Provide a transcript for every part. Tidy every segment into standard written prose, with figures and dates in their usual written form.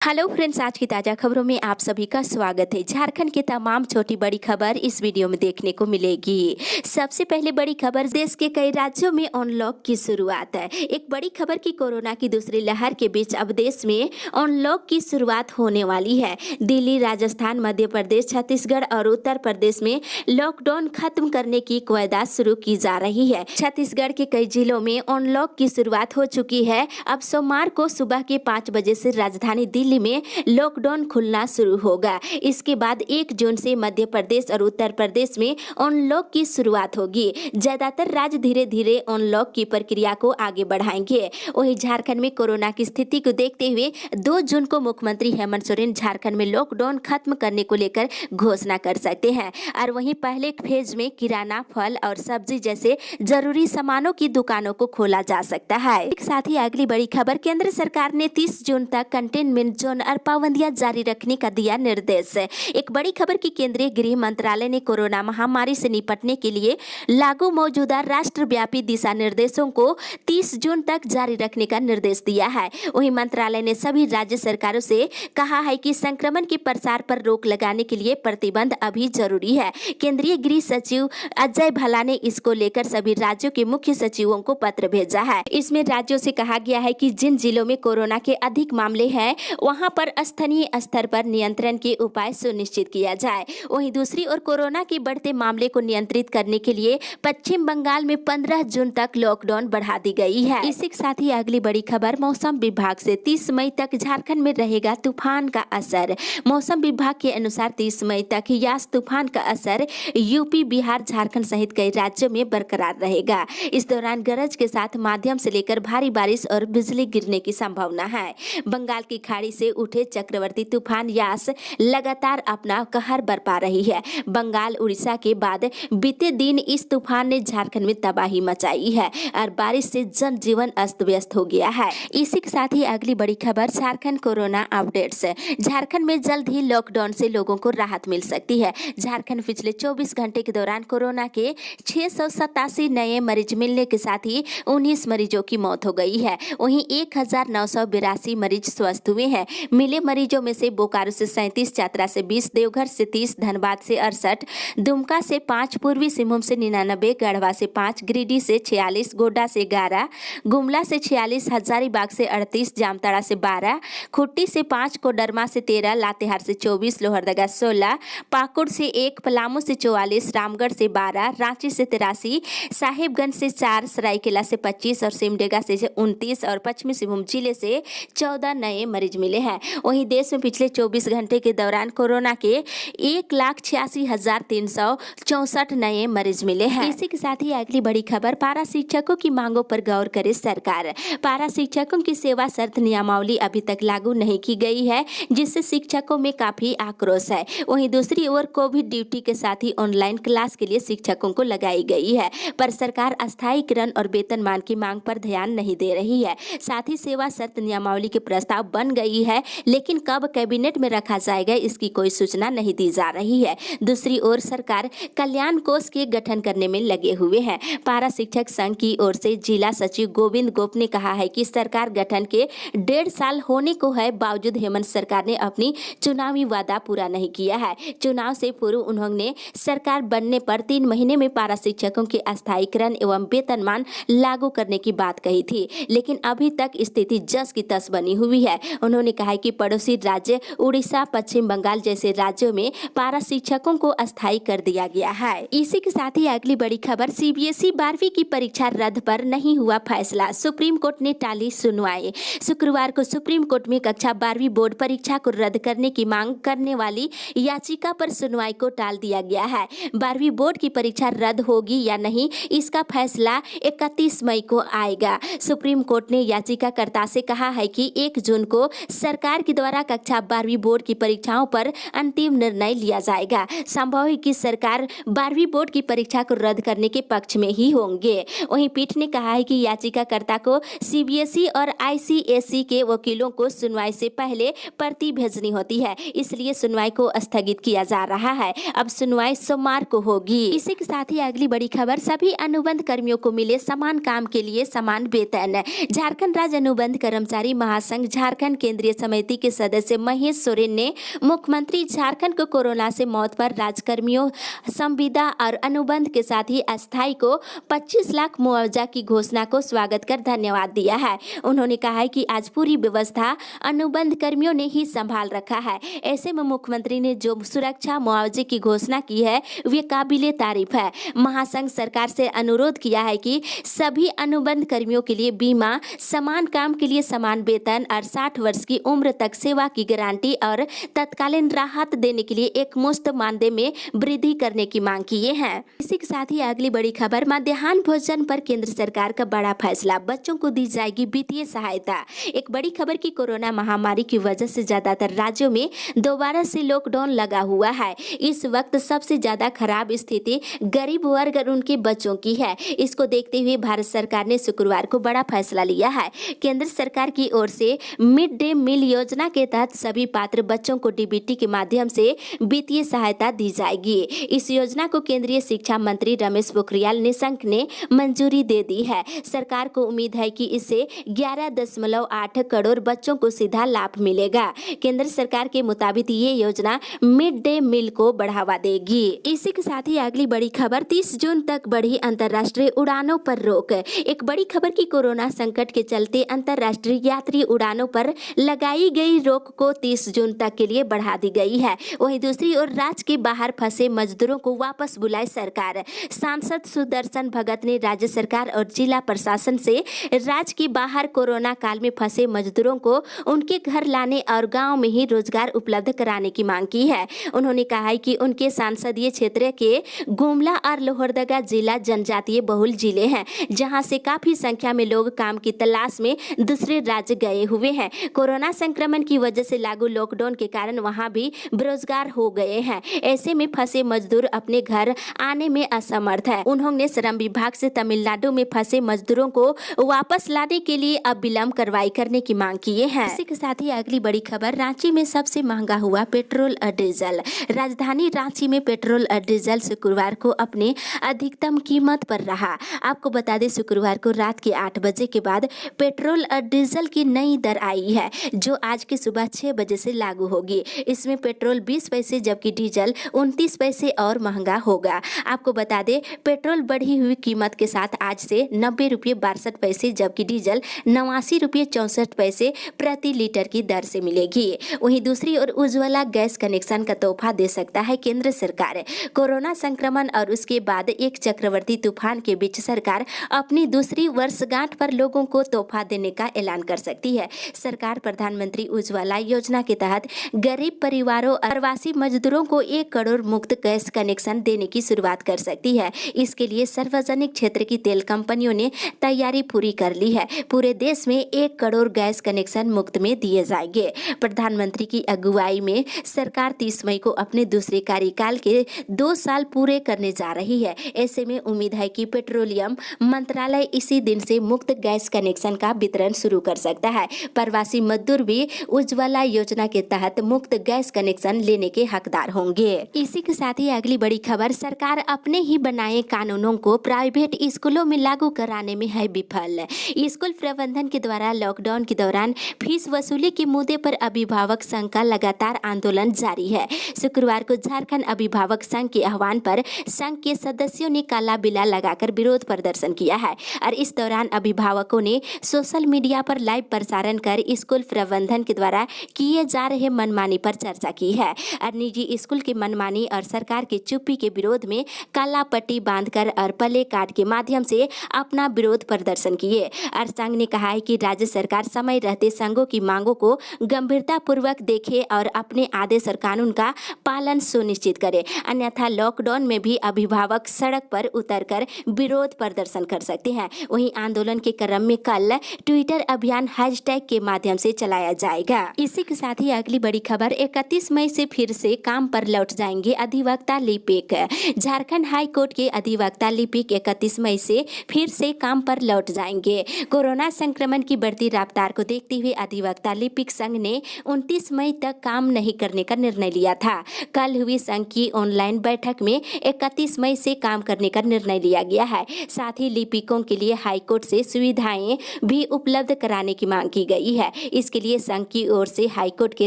Hello friends, आज की ताज़ा खबरों में आप सभी का स्वागत है। झारखंड की तमाम छोटी बड़ी खबर इस वीडियो में देखने को मिलेगी। सबसे पहले बड़ी खबर, देश के कई राज्यों में अनलॉक की शुरुआत है। एक बड़ी खबर की कोरोना की दूसरी लहर के बीच अब देश में अनलॉक की शुरुआत होने वाली है। दिल्ली, राजस्थान, मध्य प्रदेश, छत्तीसगढ़ और उत्तर प्रदेश में लॉकडाउन खत्म करने की कवायद शुरू की जा रही है। छत्तीसगढ़ के कई जिलों में अनलॉक की शुरुआत हो चुकी है। अब सोमवार को सुबह के 5 बजे से राजधानी दिल्ली में लॉकडाउन खुलना शुरू होगा। इसके बाद 1 जून से मध्य प्रदेश और उत्तर प्रदेश में अनलॉक की शुरुआत होगी। ज्यादातर राज्य धीरे धीरे अनलॉक की प्रक्रिया को आगे बढ़ाएंगे। वहीं झारखंड में कोरोना की स्थिति को देखते हुए 2 जून को मुख्यमंत्री हेमंत सोरेन झारखंड में लॉकडाउन खत्म करने को लेकर घोषणा कर सकते हैं। और वहीं पहले फेज में किराना, फल और सब्जी जैसे जरूरी सामानों की दुकानों को खोला जा सकता है। एक साथ ही अगली बड़ी खबर, केंद्र सरकार ने 30 जून तक कंटेनमेंट जोन और पाबंदियां जारी रखने का दिया निर्देश। एक बड़ी खबर की केंद्रीय गृह मंत्रालय ने कोरोना महामारी से निपटने के लिए लागू मौजूदा राष्ट्रव्यापी दिशा निर्देशों को 30 जून तक जारी रखने का निर्देश दिया है। वहीं मंत्रालय ने सभी राज्य सरकारों से कहा है कि संक्रमण के प्रसार पर रोक लगाने के लिए प्रतिबंध अभी जरूरी है। केंद्रीय गृह सचिव अजय भल्ला ने इसको लेकर सभी राज्यों के मुख्य सचिवों को पत्र भेजा है। इसमें राज्यों से कहा गया है कि जिन जिलों में कोरोना के अधिक मामले हैं वहां पर स्थानीय स्तर पर नियंत्रण के उपाय सुनिश्चित किया जाए। वहीं दूसरी ओर कोरोना के बढ़ते मामले को नियंत्रित करने के लिए पश्चिम बंगाल में 15 जून तक लॉकडाउन बढ़ा दी गई है। इसी के साथ ही अगली बड़ी खबर, मौसम विभाग से 30 मई तक झारखंड में रहेगा तूफान का असर। मौसम विभाग के अनुसार 30 मई तक यास तूफान का असर यूपी, बिहार, झारखंड सहित कई राज्यों में बरकरार रहेगा। इस दौरान गरज के साथ मध्यम से लेकर भारी बारिश और बिजली गिरने की संभावना है। बंगाल की खाड़ी से उठे चक्रवर्ती तूफान यास लगातार अपना कहर बरपा रही है। बंगाल, उड़ीसा के बाद बीते दिन इस तूफान ने झारखंड में तबाही मचाई है और बारिश से जनजीवन अस्त व्यस्त हो गया है। इसी के साथ ही अगली बड़ी खबर, झारखंड कोरोना अपडेट्स। झारखंड में जल्द ही लॉकडाउन से लोगों को राहत मिल सकती है। झारखंड पिछले 24 घंटे के दौरान कोरोना के 687 नए मरीज मिलने के साथ ही 19 मरीजों की मौत हो गई है। वहीं 1982 मरीज स्वस्थ हुए हैं। मिले मरीजों में से बोकारो से 37, चतरा से 20, देवघर से 30, धनबाद से 68, दुमका से 5, पूर्वी सिंहभूम से 99, गढ़वा से 5, गिरिडीह से 46, गोड्डा से 11, गुमला से 46, हजारीबाग से 38, जामताड़ा से 12, खुट्टी से 5, कोडरमा से 13, लातेहार से 24, लोहरदगा 16, पाकुड़ से 1, पलामू से 44, रामगढ़ से 12, रांची से 83, साहिबगंज से 4, सरायकेला से 25 और सिमडेगा से 29 और पश्चिमी सिंहभूम जिले से 14 नए मरीज मिले हैं। वहीं देश में पिछले 24 घंटे के दौरान कोरोना के 1,86,364 नए मरीज मिले हैं। इसी के साथ ही अगली बड़ी खबर, पारा शिक्षकों की मांगों पर गौर करे सरकार। पारा शिक्षकों की सेवा शर्त नियमावली अभी तक लागू नहीं की गई है, जिससे शिक्षकों में काफी आक्रोश है। वहीं दूसरी ओर कोविड ड्यूटी के साथ ही ऑनलाइन क्लास के लिए शिक्षकों को लगाई गई है, पर सरकार अस्थायीकरण और वेतनमान की मांग पर ध्यान नहीं दे रही है। साथ ही सेवा शर्त नियमावली के प्रस्ताव बन गई है, लेकिन कब कैबिनेट में रखा जाएगा इसकी कोई सूचना नहीं दी जा रही है। दूसरी ओर सरकार कल्याण कोष के गठन करने में लगे हुए हैं। पारा शिक्षक संघ की ओर से जिला सचिव गोविंद गोप ने कहा है कि सरकार गठन के 1.5 साल होने को है, बावजूद हेमंत सरकार ने अपनी चुनावी वादा पूरा नहीं किया है। चुनाव से पूर्व उन्होंने सरकार बनने पर 3 महीने में पारा शिक्षकों के अस्थायीकरण एवं वेतनमान लागू करने की बात कही थी, लेकिन अभी तक स्थिति जस की तस बनी हुई है। उन्होंने कहा कि पड़ोसी राज्य उड़ीसा, पश्चिम बंगाल जैसे राज्यों में पारा शिक्षकों को अस्थायी कर दिया गया है। इसी के साथ ही अगली बड़ी खबर, सीबीएसई 12वीं की परीक्षा रद्द पर नहीं हुआ फैसला, सुप्रीम कोर्ट ने टाली सुनवाई। शुक्रवार को सुप्रीम कोर्ट में कक्षा 12वीं बोर्ड परीक्षा को रद्द करने की मांग करने वाली याचिका पर सुनवाई को टाल दिया गया है। 12वीं बोर्ड की परीक्षा रद्द होगी या नहीं, इसका फैसला 31 मई को आएगा। सुप्रीम कोर्ट ने याचिकाकर्ता से कहा है कि 1 जून को सरकार के द्वारा कक्षा 12वीं बोर्ड की परीक्षाओं पर अंतिम निर्णय लिया जाएगा। संभव है कि सरकार 12वीं बोर्ड की परीक्षा को रद्द करने के पक्ष में ही होंगे। वहीं पीठ ने कहा है कि याचिकाकर्ता को सीबीएसई और आईसीएसई के वकीलों को सुनवाई से पहले प्रति भेजनी होती है, इसलिए सुनवाई को स्थगित किया जा रहा है। अब सुनवाई सोमवार को होगी। इसी के साथ ही अगली बड़ी खबर, सभी अनुबंध कर्मियों को मिले समान काम के लिए समान वेतन। झारखंड राज्य अनुबंध कर्मचारी महासंघ झारखंड केंद्रीय समिति के सदस्य महेश सोरेन ने मुख्यमंत्री झारखंड को कोरोना से मौत पर राज्यकर्मियों, संविदा और अनुबंध के साथ ही अस्थायी को 25 लाख मुआवजा की घोषणा को स्वागत कर धन्यवाद दिया है। उन्होंने कहा है कि आज पूरी व्यवस्था अनुबंध कर्मियों ने ही संभाल रखा है। ऐसे में मुख्यमंत्री ने जो सुरक्षा मुआवजे की घोषणा की है वे काबिले तारीफ है। महासंघ सरकार से अनुरोध किया है कि सभी अनुबंध कर्मियों के लिए बीमा, समान काम के लिए समान वेतन और 60 वर्ष की उम्र तक सेवा की गारंटी और तत्कालीन राहत देने के लिए एक मुश्त मानदेय में वृद्धि करने की मांग किए हैं। इसी के साथ ही अगली बड़ी खबर, मध्याह्न भोजन पर केंद्र सरकार का बड़ा फैसला, बच्चों को दी जाएगी वित्तीय सहायता। एक बड़ी खबर की कोरोना महामारी की वजह से ज्यादातर राज्यों में दोबारा से लॉकडाउन लगा हुआ है। इस वक्त सबसे ज्यादा खराब स्थिति गरीब वर्ग और उनके बच्चों की है। इसको देखते हुए भारत सरकार ने शुक्रवार को बड़ा फैसला लिया है। केंद्र सरकार की ओर से मिड डे मील योजना के तहत सभी पात्र बच्चों को डीबीटी के माध्यम से वित्तीय सहायता दी जाएगी। इस योजना को केंद्रीय शिक्षा मंत्री रमेश पोखरियाल निशंक ने मंजूरी दे दी है। सरकार को उम्मीद है कि इससे 11.8 करोड़ बच्चों को सीधा लाभ मिलेगा। केंद्र सरकार के मुताबिक ये योजना मिड डे मील को बढ़ावा देगी। इसी के साथ ही अगली बड़ी खबर, 30 जून तक बढ़ी अंतर्राष्ट्रीय उड़ानों पर रोक। एक बड़ी खबर की कोरोना संकट के चलते अंतर्राष्ट्रीय यात्री उड़ानों पर लगाई गई रोक को 30 जून तक के लिए बढ़ा दी गई है। वहीं दूसरी ओर राज्य के बाहर फंसे मजदूरों को वापस बुलाए सरकार। सांसद सुदर्शन भगत ने राज्य सरकार और जिला प्रशासन से राज्य के बाहर कोरोना काल में फंसे मजदूरों को उनके घर लाने और गांव में ही रोजगार उपलब्ध कराने की मांग की है। उन्होंने कहा है कि उनके संसदीय क्षेत्र के गुमला और लोहरदगा जिला जनजातीय बहुल जिले हैं, जहां से काफी संख्या में लोग काम की तलाश में दूसरे राज्य गए हुए हैं। कोरोना संक्रमण की वजह से लागू लॉकडाउन के कारण वहां भी बेरोजगार हो गए हैं। ऐसे में फंसे मजदूर अपने घर आने में असमर्थ है। उन्होंने श्रम विभाग से तमिलनाडु में फंसे मजदूरों को वापस लाने के लिए अब विलंब कार्रवाई करने की मांग किए हैं। इसी के साथ ही अगली बड़ी खबर, रांची में सबसे महंगा हुआ पेट्रोल और डीजल। राजधानी रांची में पेट्रोल और डीजल शुक्रवार को अपने अधिकतम कीमत पर रहा। आपको बता दें, शुक्रवार को रात के 8 बजे के बाद पेट्रोल और डीजल की नई दर आई है, जो आज की सुबह 6 बजे से लागू होगी। इसमें पेट्रोल 20 पैसे जबकि डीजल 29 पैसे और महंगा होगा। आपको बता दें, पेट्रोल बढ़ी हुई कीमत के साथ आज से 90 रुपये 62 पैसे जबकि डीजल 89 रुपये 64 पैसे प्रति लीटर की दर से मिलेगी। वहीं दूसरी ओर उज्ज्वला गैस कनेक्शन का तोहफा दे सकता है केंद्र सरकार। कोरोना संक्रमण और उसके बाद एक चक्रवर्ती तूफान के बीच सरकार अपनी दूसरी वर्षगांठ पर लोगों को तोहफा देने का ऐलान कर सकती है। सरकार प्रधानमंत्री उज्ज्वला योजना के तहत गरीब परिवारों और प्रवासी मजदूरों को 1 करोड़ मुफ्त गैस कनेक्शन देने की शुरुआत कर सकती है। इसके लिए सार्वजनिक क्षेत्र की तेल कंपनियों ने तैयारी पूरी कर ली है। पूरे देश में 1 करोड़ गैस कनेक्शन मुफ्त में दिए जाएंगे। प्रधानमंत्री की अगुवाई में सरकार 30 मई को अपने दूसरे कार्यकाल के 2 साल पूरे करने जा रही है। ऐसे में उम्मीद है कि पेट्रोलियम मंत्रालय इसी दिन से मुफ्त गैस कनेक्शन का वितरण शुरू कर सकता है। प्रवासी मजदूर भी उज्ज्वला योजना के तहत मुफ्त गैस कनेक्शन लेने के हकदार होंगे। इसी के साथ ही अगली बड़ी खबर, सरकार अपने ही बनाए कानूनों को प्राइवेट स्कूलों में लागू कराने में है विफल। स्कूल प्रबंधन के द्वारा लॉकडाउन के दौरान फीस वसूली के मुद्दे पर अभिभावक संघ का लगातार आंदोलन जारी है। शुक्रवार को झारखंड अभिभावक संघ के आह्वान पर संघ के सदस्यों ने काला बिला लगाकर विरोध प्रदर्शन किया है और इस दौरान अभिभावकों ने सोशल मीडिया पर लाइव प्रसारण कर स्कूल प्रबंधन के द्वारा किए जा रहे मनमानी पर चर्चा की है और निजी स्कूल के मनमानी और सरकार के चुप्पी के विरोध में काला पट्टी बांधकर और प्ले कार्ड के माध्यम से अपना विरोध प्रदर्शन किए। और संघ ने कहा है कि राज्य सरकार समय रहते संघों की मांगों को गंभीरता पूर्वक देखे और अपने आदेश और कानून का पालन सुनिश्चित करे, अन्यथा लॉकडाउन में भी अभिभावक सड़क पर उतरकर विरोध प्रदर्शन कर सकते हैं। वहीं आंदोलन के क्रम में कल ट्विटर अभियान हैशटैग के माध्यम से चलाया जाएगा। इसी के साथ ही अगली बड़ी खबर, 31 मई से फिर से काम पर लौट जाएंगे अधिवक्ता लिपिक। झारखंड हाई कोर्ट के अधिवक्ता लिपिक 31 मई से फिर से काम पर लौट जाएंगे। कोरोना संक्रमण की बढ़ती रफ्तार को देखते हुए अधिवक्ता लिपिक संघ ने 29 मई तक काम नहीं करने का निर्णय लिया था। कल हुई संघ की ऑनलाइन बैठक में 31 मई से काम करने का निर्णय लिया गया है। साथ ही लिपिकों के लिए हाईकोर्ट से सुविधाएं भी उपलब्ध कराने की मांग की गई है। इसके के लिए संघ की ओर से हाईकोर्ट के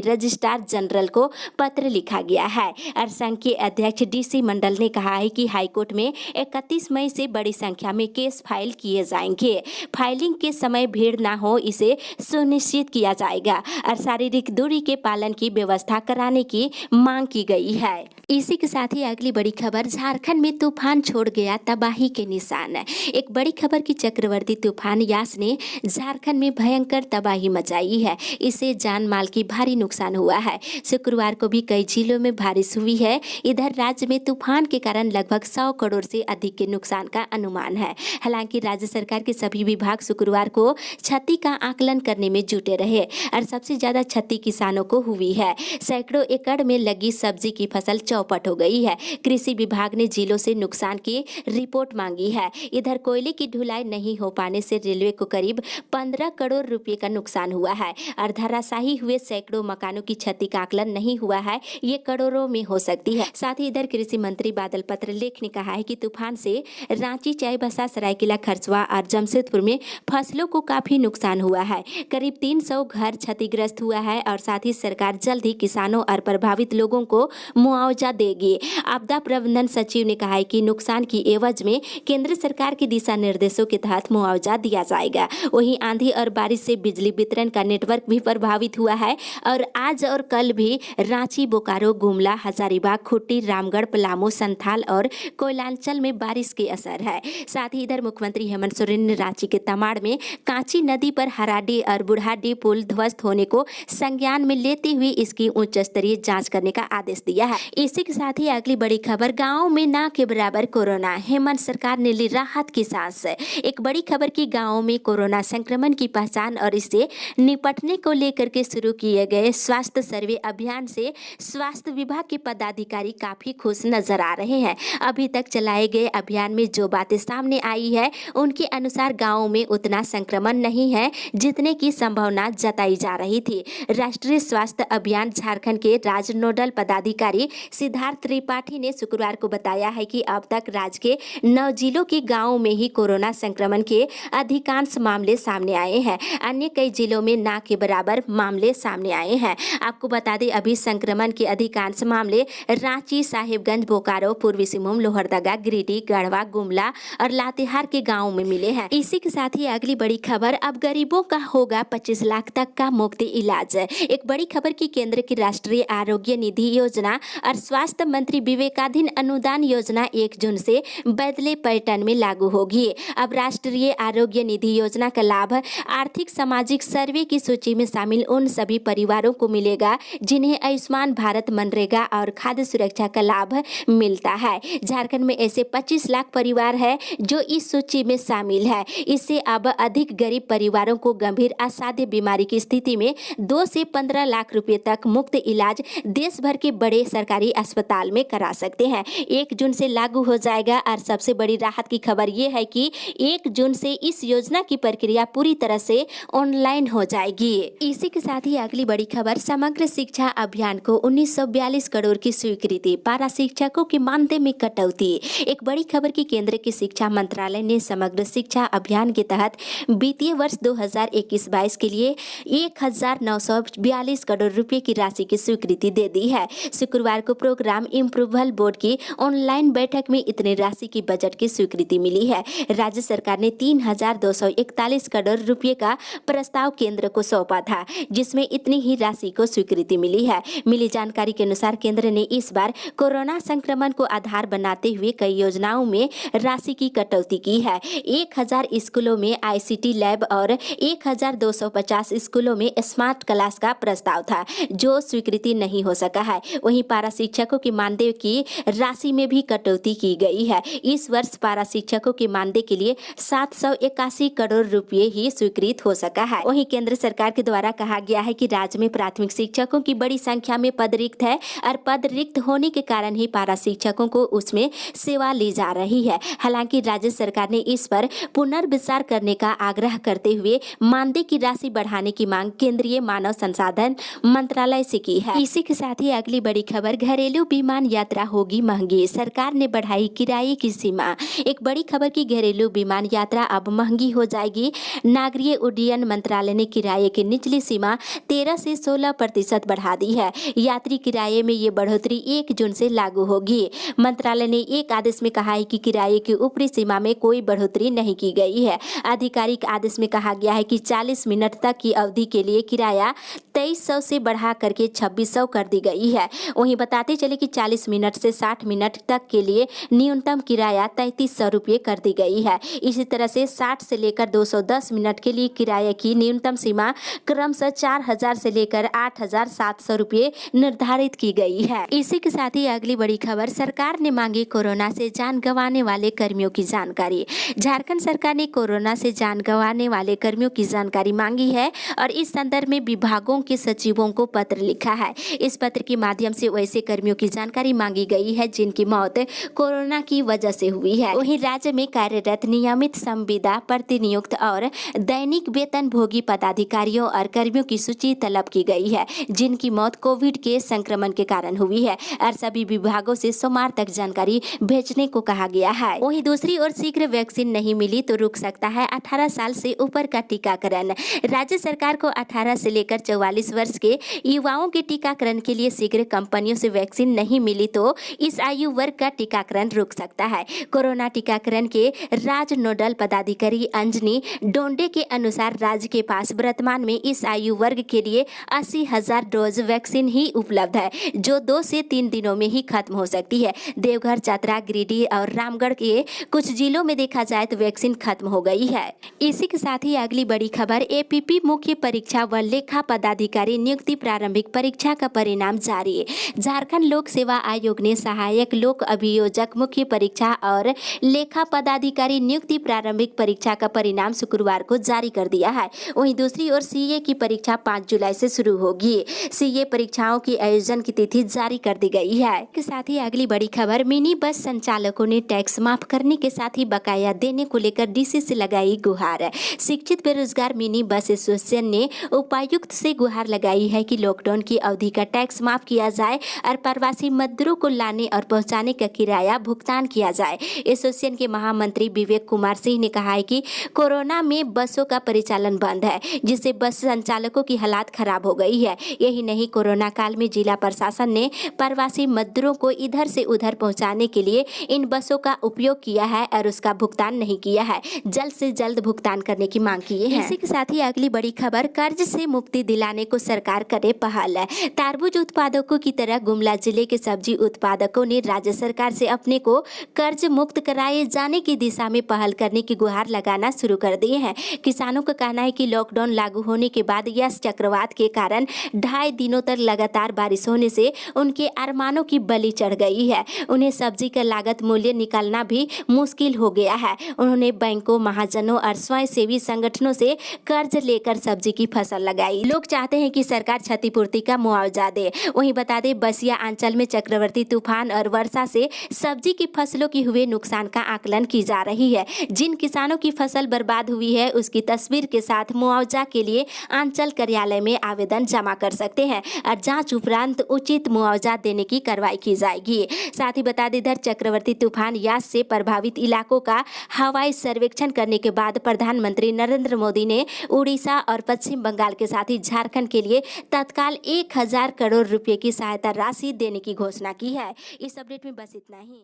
रजिस्ट्रार जनरल को पत्र लिखा गया है और संघ के अध्यक्ष डीसी मंडल ने कहा है कि हाईकोर्ट में 31 मई से बड़ी संख्या में केस फाइल किए जाएंगे। फाइलिंग के समय भीड़ ना हो इसे सुनिश्चित किया जाएगा और शारीरिक दूरी के पालन की व्यवस्था कराने की मांग की गई है। इसी के साथ ही अगली बड़ी खबर, झारखंड में तूफान छोड़ गया तबाही के निशान। एक बड़ी खबर की चक्रवर्ती तूफान यास ने झारखंड में भयंकर तबाही मचाई है। इससे जान माल की भारी नुकसान हुआ है। शुक्रवार को भी कई जिलों में बारिश हुई है। इधर राज्य में तूफान के कारण लगभग 100 करोड़ से अधिक के नुकसान का अनुमान है। हालांकि राज्य सरकार के सभी विभाग शुक्रवार को क्षति का आकलन करने में जुटे रहे और सबसे ज्यादा क्षति किसानों को हुई है। सैकड़ों एकड़ में लगी सब्जी की फसल चौपट हो गई है। कृषि विभाग ने जिलों से नुकसान की रिपोर्ट मांगी है। इधर कोयले की ढुलाई नहीं हो पाने से रेलवे को करीब 15 करोड़ रुपए का नुकसान हुआ है और धराशायी हुए सैकड़ों मकानों की क्षति का आकलन नहीं हुआ है, ये करोड़ों में हो सकती है। साथ ही इधर कृषि मंत्री बादल पत्रलेख ने कहा है कि तूफान से रांची, चाईबासा, सरायकेला खरसुआ और जमशेदपुर में फसलों को काफी नुकसान हुआ है। करीब 300 घर क्षतिग्रस्त हुआ है और साथ ही सरकार जल्द ही किसानों और प्रभावित लोगों को मुआवजा देगी। आपदा प्रबंधन सचिव ने कहा है कि नुकसान की एवज में केंद्र सरकार के दिशा निर्देशों के तहत मुआवजा दिया जाएगा। वहीं आंधी और बारिश से बिजली वितरण का नेटवर्क भी प्रभावित हुआ है और आज और कल भी रांची, बोकारो, गुमला, हजारीबाग, खूंटी, रामगढ़, पलामू, संथाल और कोयलांचल में बारिश के असर है। साथ ही इधर मुख्यमंत्री हेमंत सोरेन ने रांची के तमाड़ में कांची नदी पर हराडी और बुढ़ाडी पुल ध्वस्त होने को संज्ञान में लेते हुए इसकी उच्च स्तरीय जांच करने का आदेश दिया है। इसी के साथ ही अगली बड़ी खबर, गाँव में ना के बराबर कोरोना, हेमंत सरकार ने ली राहत की सांस। एक बड़ी खबर की गाँव में कोरोना संक्रमण की पहचान और इससे निपटने को लेकर के शुरू किए गए स्वास्थ्य सर्वे अभियान से स्वास्थ्य विभाग के पदाधिकारी काफी खुश नजर आ रहे हैं। अभी तक चलाए गए अभियान में जो बातें सामने आई है उनके अनुसार गाँव में उतना संक्रमण नहीं है जितने की संभावना जताई जा रही थी। राष्ट्रीय स्वास्थ्य अभियान झारखंड के राज्य नोडल पदाधिकारी सिद्धार्थ त्रिपाठी ने शुक्रवार को बताया है कि अब तक राज्य के 9 जिलों के गाँव में ही कोरोना संक्रमण के अधिकांश मामले सामने आए हैं। अन्य कई जिलों में ना के बराबर मामले सामने आए हैं। आपको बता दें अभी संक्रमण के अधिकांश मामले रांची, साहिबगंज, बोकारो, पूर्वी सिंहभूम, लोहरदगा, गिरिडीह, गढ़वा, गुमला और लातेहार के गाँव में मिले हैं। इसी के साथ ही अगली बड़ी खबर, अब गरीबों का होगा 25 लाख तक का मुफ्त इलाज। एक बड़ी खबर की केंद्र की राष्ट्रीय आरोग्य निधि योजना और स्वास्थ्य मंत्री विवेकाधीन अनुदान योजना 1 जून से बदले पैटर्न में लागू होगी। अब राष्ट्रीय आरोग्य निधि योजना का लाभ आर्थिक सामाजिक सर्वे की सूची में शामिल उन सभी परिवारों को मिलेगा जिन्हें आयुष्मान भारत, मनरेगा और खाद्य सुरक्षा का लाभ मिलता है। झारखंड में ऐसे 25 लाख परिवार है जो इस सूची में शामिल है। इससे अब अधिक गरीब परिवारों को गंभीर असाध्य बीमारी की स्थिति में 2 से 15 लाख रुपए तक मुफ्त इलाज देश भर के बड़े सरकारी अस्पताल में करा सकते हैं। 1 जून से लागू हो जाएगा और सबसे बड़ी राहत की खबर ये है कि 1 जून से इस योजना की प्रक्रिया पूरी तरह से ऑनलाइन हो जाएगी। इसी के साथ ही अगली बड़ी खबर, समग्र शिक्षा अभियान को 1942 करोड़ की स्वीकृति, पारा शिक्षकों के मानदेय में कटौती। एक बड़ी खबर की केंद्र के शिक्षा मंत्रालय ने समग्र शिक्षा अभियान के तहत वित्तीय वर्ष 2021-22 के लिए 1942 करोड़ रुपए की राशि की स्वीकृति दे दी है। शुक्रवार को प्रोग्राम इम्प्रूवल बोर्ड की ऑनलाइन बैठक में इतनी राशि की बजट की स्वीकृति मिली है। राज्य सरकार ने 3241 करोड़ रुपए का प्रस्ताव केंद्र को सौंपा था, जिसमें इतनी ही राशि को स्वीकृति मिली है। मिली जानकारी के अनुसार केंद्र ने इस बार कोरोना संक्रमण को आधार बनाते हुए कई योजनाओं में राशि की कटौती की है। 1000 स्कूलों में ICT लैब और 1250 स्कूलों में स्मार्ट क्लास का प्रस्ताव था, जो स्वीकृति नहीं हो सका है। वहीं पारा शिक्षकों के मानदेय की राशि में भी कटौती की गई है। इस वर्ष पारा शिक्षकों के मानदेय के लिए 781 करोड़ रुपए ही स्वीकृत हो सका है। वहीं केंद्र सरकार के द्वारा कहा गया है कि राज्य में प्राथमिक शिक्षकों की बड़ी संख्या में पद रिक्त है और पद रिक्त होने के कारण ही पारा शिक्षकों को उसमें सेवा ली जा रही है। हालांकि राज्य सरकार ने इस पर पुनर्विचार करने का आग्रह करते हुए मानदेय की राशि बढ़ाने की मांग केंद्रीय मानव संसाधन मंत्रालय से की है। इसी के साथ ही अगली बड़ी खबर, घरेलू विमान यात्रा होगी महंगी, सरकार ने बढ़ाई किराए की सीमा। एक बड़ी खबर की घरेलू विमान यात्रा अब महंगी हो जाएगी। नागरिक उड्डयन मंत्रालय ने किराए के की निचली सीमा 13 से 16% बढ़ा दी है। यात्री किराए में ये बढ़ोतरी 1 जून से लागू होगी। मंत्रालय ने एक आदेश में कहा है कि किराए की ऊपरी सीमा में कोई बढ़ोतरी नहीं की गई है। आधिकारिक आदेश में कहा गया है कि 40 मिनट तक की अवधि के लिए किराया 2300 से बढ़ा करके 2600 कर दी गई है। वहीं बताते चले कि 40 मिनट से 60 मिनट तक के लिए न्यूनतम किराया 3300 रुपये कर दी गई है। इसी तरह से 60 से लेकर 210 मिनट के लिए किराए की न्यूनतम सीमा क्रमशः 4000 से लेकर 8700 रुपये निर्धारित की गई है। इसी के साथ ही अगली बड़ी खबर, सरकार ने मांगी कोरोना से जान गंवाने वाले कर्मियों की जानकारी। झारखंड सरकार ने कोरोना से जान गंवाने वाले कर्मियों की जानकारी मांगी है और इस संदर्भ में विभागों के सचिवों को पत्र लिखा है। इस पत्र के माध्यम से वैसे कर्मियों की जानकारी मांगी गई है जिनकी मौत कोरोना की वजह से हुई है। वहीं राज्य में कार्यरत नियमित संविदा प्रतिनियुक्त और दैनिक वेतन भोगी पदाधिकारियों और कर्मियों की सूची तलब की गई है जिनकी मौत कोविड के संक्रमण के कारण हुई है और सभी विभागों से सोमवार तक जानकारी भेजने को कहा गया है। वहीं दूसरी ओर शीघ्र वैक्सीन नहीं मिली तो रुक सकता है 18 साल से ऊपर का टीकाकरण। राज्य सरकार को 18 से लेकर 44 वर्ष के युवाओं के टीकाकरण के लिए शीघ्र कंपनियों से वैक्सीन नहीं मिली तो इस आयु वर्ग का टीकाकरण रुक सकता है। कोरोना टीकाकरण के राज्य नोडल पदाधिकारी अंजनी डोंडे के अनुसार राज्य के पास वर्तमान में इस आयु वर्ग के लिए 80,000 डोज वैक्सीन ही उपलब्ध है जो 2 से 3 दिनों में ही खत्म हो सकती है। देवघर, चतरा, गिरिडीह और रामगढ़ के कुछ जिलों में देखा जाए तो वैक्सीन खत्म हो गई है। इसी के साथ ही अगली बड़ी खबर, एपीपी मुख्य परीक्षा व लेखा पदाधिकारी नियुक्ति प्रारंभिक परीक्षा का परिणाम जारी। झारखंड लोक सेवा आयोग ने सहायक लोक अभियोजक मुख्य परीक्षा और लेखा पदाधिकारी नियुक्ति प्रारंभिक परीक्षा का परिणाम शुक्रवार को जारी कर दिया है। वहीं दूसरी ओर सीए की परीक्षा 5 जुलाई से शुरू होगी। सीए परीक्षाओं की आयोजन की तिथि जारी कर दी गई है। इसके साथ ही अगली बड़ी खबर, मिनी बस संचालकों ने टैक्स माफ करने के साथ ही बकाया देने को लेकर डीसी से लगाई गुहार। शिक्षित बेरोजगार मिनी बस एसोसिएशन ने उपायुक्त से गुहार लगाई है कि लॉकडाउन की अवधि का टैक्स माफ किया जाए और प्रवासी मजदूरों को लाने और पहुंचाने का किराया भुगतान किया जाए। एसोसिएशन के महामंत्री विवेक कुमार सिंह ने कहा है कि कोरोना में बसों का परिचालन बंद है जिससे बस संचालकों की हालात खराब हो गई है। यही नहीं, कोरोना काल में जिला प्रशासन ने प्रवासी मजदूरों को इधर से उधर पहुंचाने के लिए इन बसों का उपयोग किया है और उसका भुगतान नहीं किया है। जल्द से जल्द भुगतान करने की मांग की है। इसी के साथ ही अगली बड़ी खबर, कर्ज से मुक्ति दिलाने को सरकार करे पहल। तरबूज उत्पादकों की तरह गुमला जिले के सब्जी उत्पादकों ने राज्य सरकार से अपने को कर्ज मुक्त कराए जाने की दिशा में पहल करने की गुहार लगाना शुरू कर दिए हैं। किसानों का कहना है कि लॉकडाउन लागू होने के बाद यस चक्रवात के कारण 2.5 दिनों तक लगातार बारिश होने से उनके अरमानों की बलि चढ़ गई है। उन्हें सब्जी का लागत मूल्य निकालना भी मुश्किल हो गया है। उन्होंने बैंकों, महाजनों और स्वयंसेवी संगठनों से कर्ज लेकर सब्जी की फसल लगाई। लोग चाहते हैं कि सरकार क्षतिपूर्ति का मुआवजा दे। वहीं बता दें, बसिया अंचल में चक्रवाती तूफान और वर्षा से सब्जी की फसलों की हुए नुकसान का आकलन की जा रही है। जिन किसानों की फसल बर्बाद हुई है उसकी तस्वीर के साथ मुआवजा के लिए अंचल कार्यालय में आवेदन जमा कर सकते हैं और जांच उपरांत उचित मुआवजा देने की कार्रवाई की जाएगी। साथ ही बता दें, इधर चक्रवाती तूफान यास से प्रभावित इलाकों का हवाई सर्वेक्षण करने के बाद प्रधानमंत्री नरेंद्र मोदी ने उड़ीसा और पश्चिम बंगाल के साथ ही झारखंड के लिए तत्काल 1000 करोड़ रुपए की सहायता राशि देने की घोषणा की है। इस अपडेट में बस इतना ही।